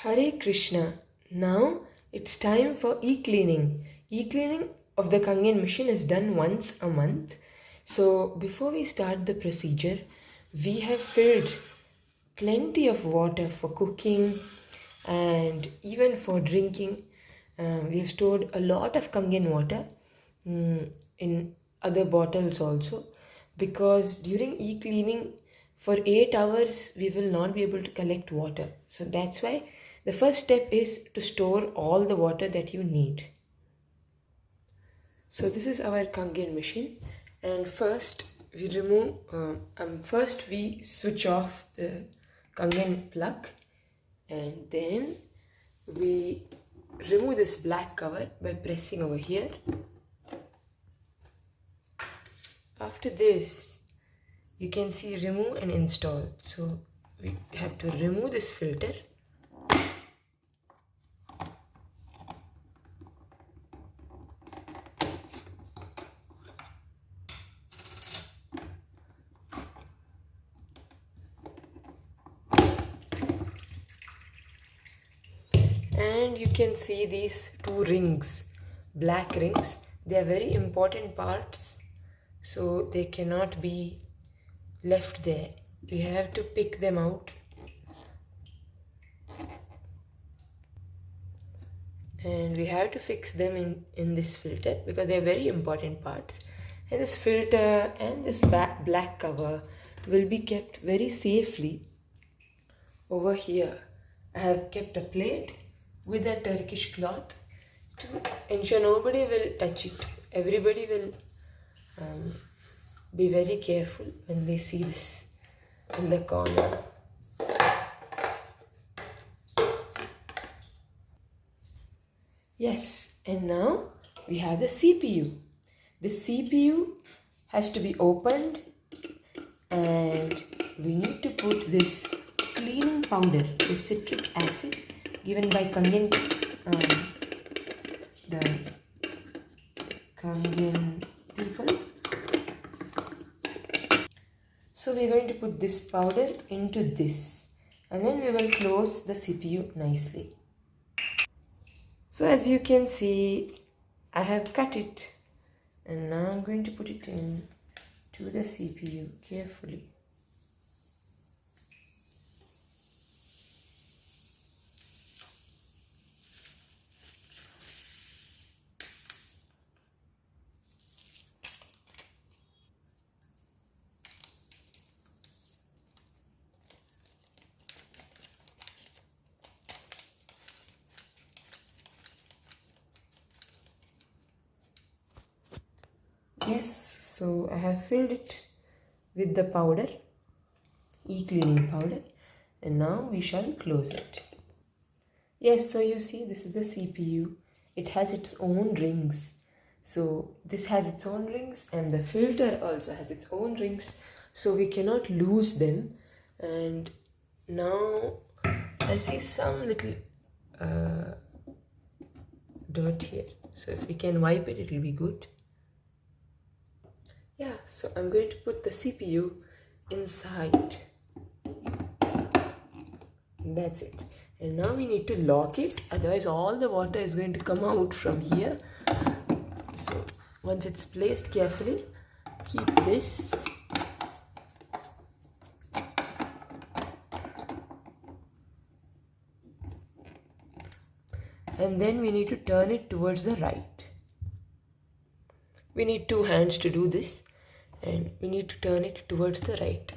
Hare Krishna. Now it's time for e-cleaning. E-cleaning of the Kangen machine is done once a month. So before we start the procedure, we have filled plenty of water for cooking and even for drinking. We have stored a lot of Kangen water in other bottles also, because during e-cleaning for 8 hours we will not be able to collect water. So that's why the first step is to store all the water that you need. So this is our Kangen machine, and first we switch off the Kangen plug, and then we remove this black cover by pressing over here. After this, you can see remove and install. So we have to remove this filter. And you can see these two rings, black rings. They are very important parts, so they cannot be left there. We have to pick them out. And we have to fix them in this filter because they are very important parts. And this filter and this black cover will be kept very safely over here. I have kept a plate with a Turkish cloth to ensure nobody will touch it. Everybody will be very careful when they see this in the corner. Yes, and now we have the CPU. The CPU has to be opened, and we need to put this cleaning powder, the citric acid given by Kangen, the Kangen people. So we are going to put this powder into this, and then we will close the CPU nicely. So as you can see, I have cut it, and now I'm going to put it in to the CPU carefully. Yes, so I have filled it with the powder, e-cleaning powder, and now we shall close it. Yes, so you see, this is the CPU. It has its own rings. So this has its own rings, and the filter also has its own rings, so we cannot lose them. And now I see some little dirt here, so if we can wipe it, it will be good. Yeah, so I'm going to put the CPU inside. That's it. And now we need to lock it, otherwise all the water is going to come out from here. So once it's placed carefully, keep this. And then we need to turn it towards the right. We need 2 hands to do this, and we need to turn it towards the right.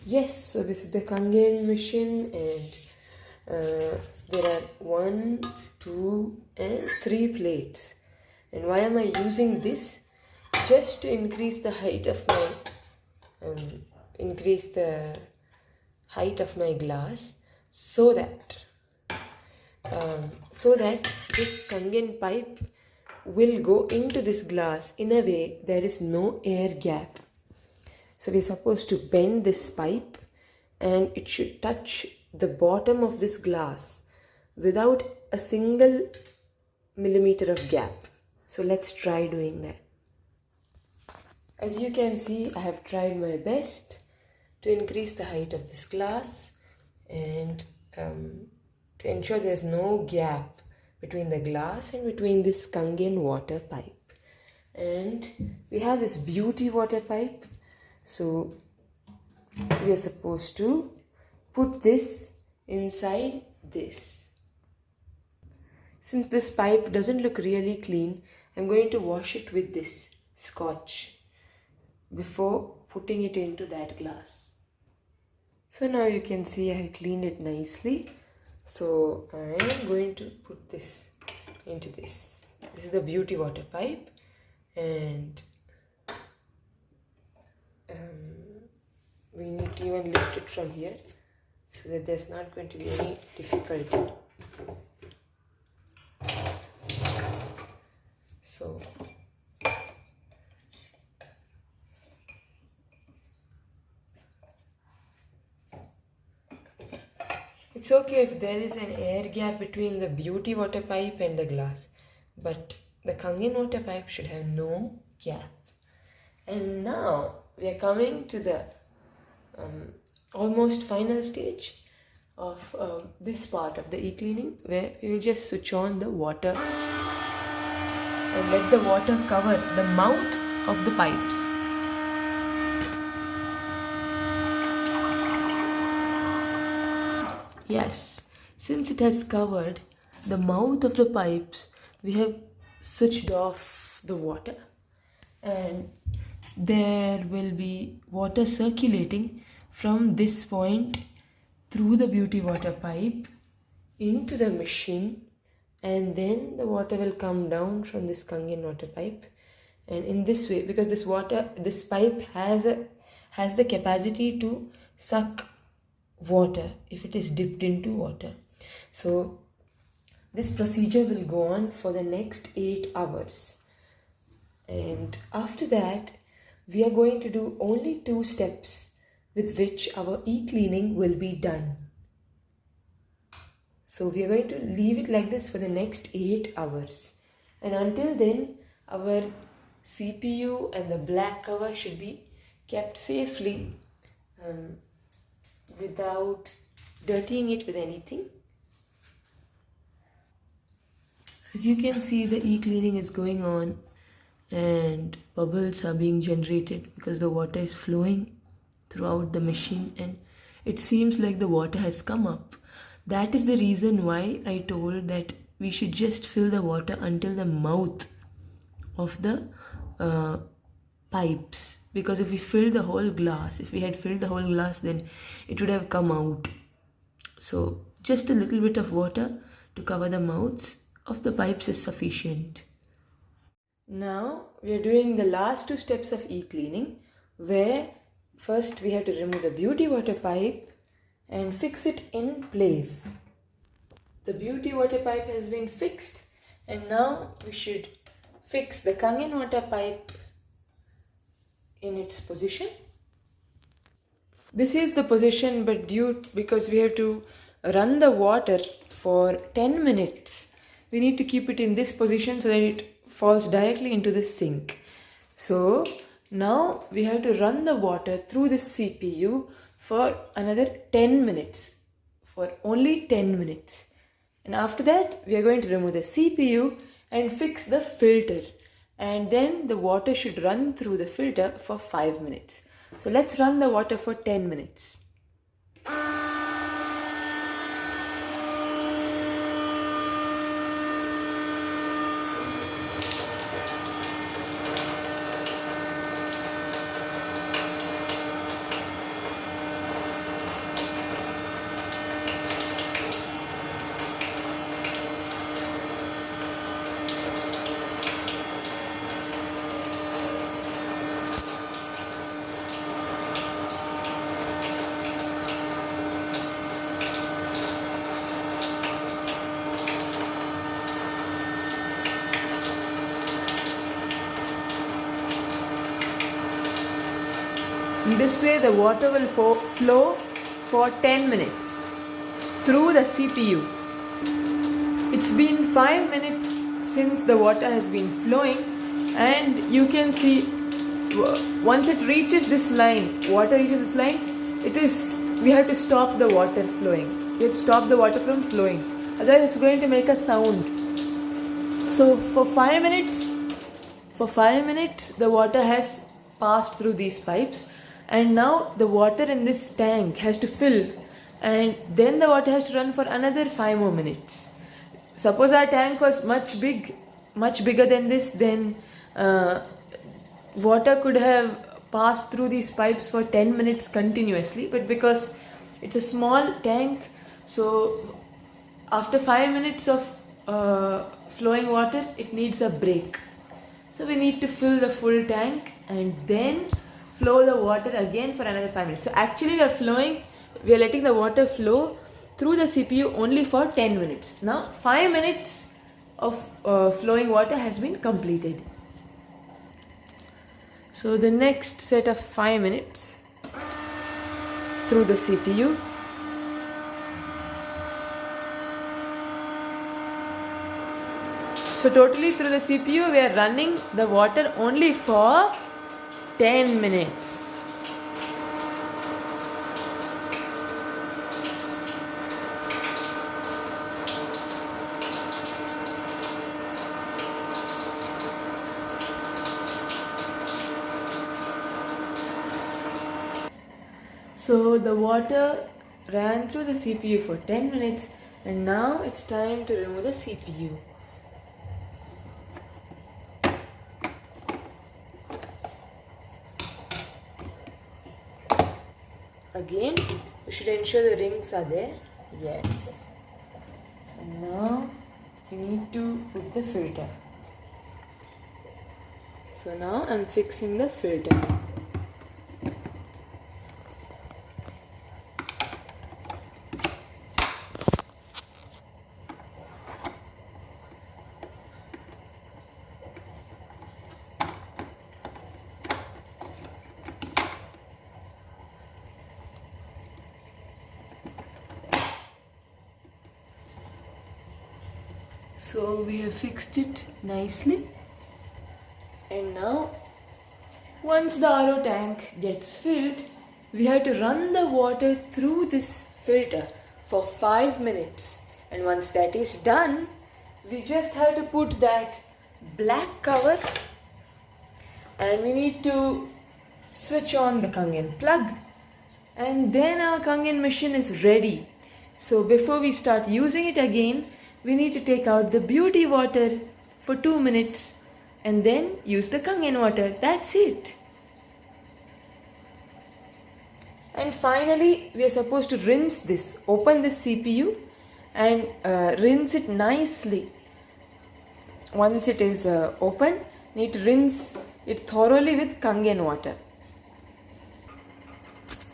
Yes, so this is the Kangen machine, and there are 1, 2 and 3 plates. And why am I using this? Just to increase the height of my glass, so that this Kangen pipe will go into this glass in a way there is no air gap. So we're supposed to bend this pipe, and it should touch the bottom of this glass without a single millimeter of gap. So let's try doing that. As you can see, I have tried my best to increase the height of this glass and to ensure there's no gap between the glass and between this Kangen water pipe. And we have this beauty water pipe, so we are supposed to put this inside this. Since this pipe doesn't look really clean, I'm going to wash it with this scotch before putting it into that glass. So now you can see I have cleaned it nicely. So I am going to put this into this. This is the beauty water pipe, and we need to even lift it from here so that there's not going to be any difficulty. So it's okay if there is an air gap between the beauty water pipe and the glass, but the Kangen water pipe should have no gap. And now we are coming to the almost final stage of this part of the e-cleaning, where we will just switch on the water and let the water cover the mouth of the pipes. Yes, since it has covered the mouth of the pipes, we have switched off the water, and there will be water circulating from this point through the beauty water pipe into the machine, and then the water will come down from this Kangen water pipe. And in this way, because this pipe has the capacity to suck water if it is dipped into water. So this procedure will go on for the next 8 hours, and after that we are going to do only 2 steps with which our e-cleaning will be done. So we are going to leave it like this for the next 8 hours, and until then our CPU and the black cover should be kept safely without dirtying it with anything. As you can see, the e-cleaning is going on and bubbles are being generated because the water is flowing throughout the machine, and it seems like the water has come up. That is the reason why I told that we should just fill the water until the mouth of the pipes, because if we had filled the whole glass, then it would have come out. So just a little bit of water to cover the mouths of the pipes is sufficient. Now we are doing the last 2 steps of e-cleaning, where first we have to remove the beauty water pipe and fix it in place. The beauty water pipe has been fixed, and now we should fix the Kangen water pipe in its position. This is the position, but because we have to run the water for 10 minutes, we need to keep it in this position so that it falls directly into the sink. So now we have to run the water through the CPU for another 10 minutes, for only 10 minutes. And after that we are going to remove the CPU and fix the filter, and then the water should run through the filter for 5 minutes. So let's run the water for 10 minutes. In this way the water will flow for 10 minutes through the CPU. It's been 5 minutes since the water has been flowing, and you can see once it reaches this line, water reaches this line, we have to stop the water flowing. We have to stop the water from flowing. Otherwise it's going to make a sound. So for 5 minutes the water has passed through these pipes, and now the water in this tank has to fill, and then the water has to run for another 5 more minutes. Suppose our tank was much bigger than this, then water could have passed through these pipes for 10 minutes continuously, but because it's a small tank, so after 5 minutes of flowing water it needs a break. So we need to fill the full tank and then flow the water again for another 5 minutes. So actually we are letting the water flow through the CPU only for 10 minutes. Now 5 minutes of flowing water has been completed. So the next set of 5 minutes through the CPU. So totally through the CPU we are running the water only for 10 minutes. So the water ran through the CPU for 10 minutes, and now it's time to remove the CPU. Again, we should ensure the rings are there. Yes. And now we need to put the filter. So now I'm fixing the filter. So we have fixed it nicely, and now once the RO tank gets filled, we have to run the water through this filter for 5 minutes, and once that is done, we just have to put that black cover and we need to switch on the Kangen plug, and then our Kangen machine is ready. So before we start using it again, we need to take out the beauty water for 2 minutes and then use the Kangen water. That's it. And finally, we are supposed to rinse this. Open this CPU and rinse it nicely. Once it is open, need to rinse it thoroughly with Kangen water.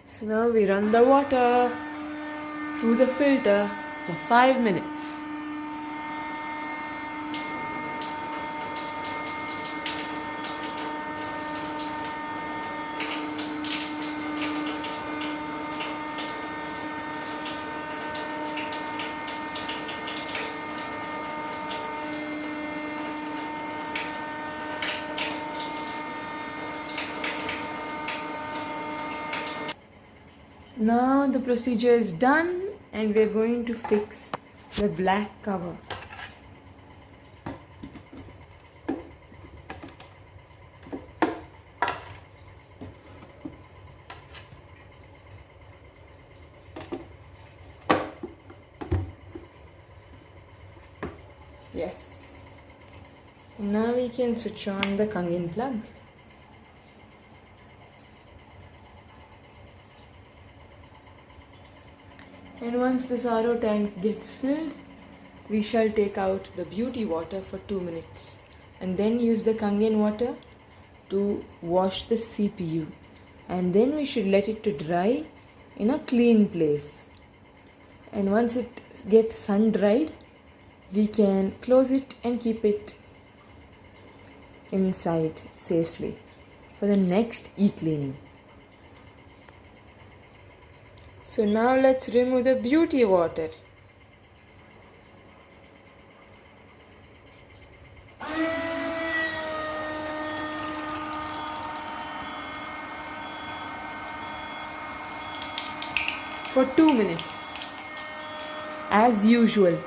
So now we run the water through the filter for 5 minutes. Now the procedure is done and we are going to fix the black cover. Yes. So now we can switch on the Kangen plug. And once this RO tank gets filled, we shall take out the beauty water for 2 minutes and then use the Kangen water to wash the CPU, and then we should let it to dry in a clean place. And once it gets sun dried, we can close it and keep it inside safely for the next e-cleaning. So now let's remove the beauty water. for 2 minutes as usual.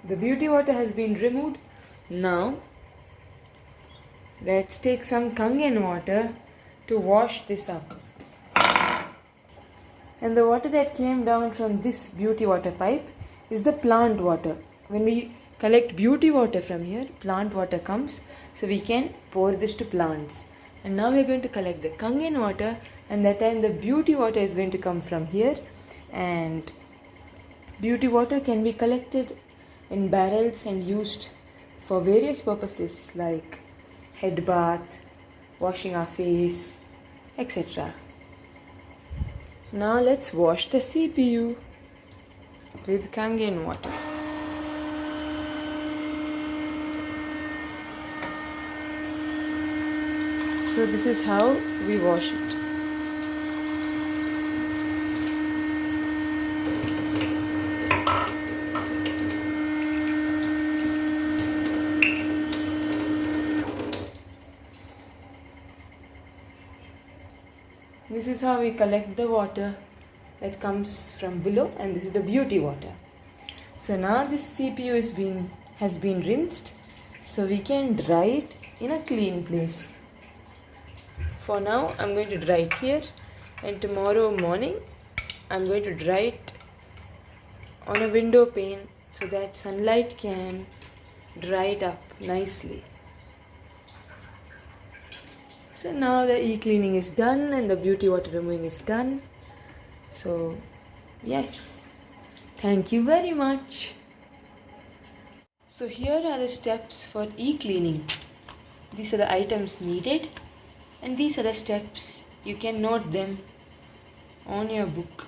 The beauty water has been removed. Now let's take some Kangen water to wash this up. And the water that came down from this beauty water pipe is the plant water. When we collect beauty water from here, plant water comes, so we can pour this to plants. And now we are going to collect the Kangen water, and that time the beauty water is going to come from here. And beauty water can be collected in barrels and used for various purposes like head bath, washing our face, etc. Now let's wash the CPU with Kangen water. So this is how we wash it. This is how we collect the water that comes from below, and this is the beauty water. So now this CPU has been rinsed, so we can dry it in a clean place. For now I'm going to dry it here, and tomorrow morning I'm going to dry it on a window pane so that sunlight can dry it up nicely. So now the e-cleaning is done and the beauty water removing is done. So yes, thank you very much. So here are the steps for e-cleaning. These are the items needed, and these are the steps. You can note them on your book.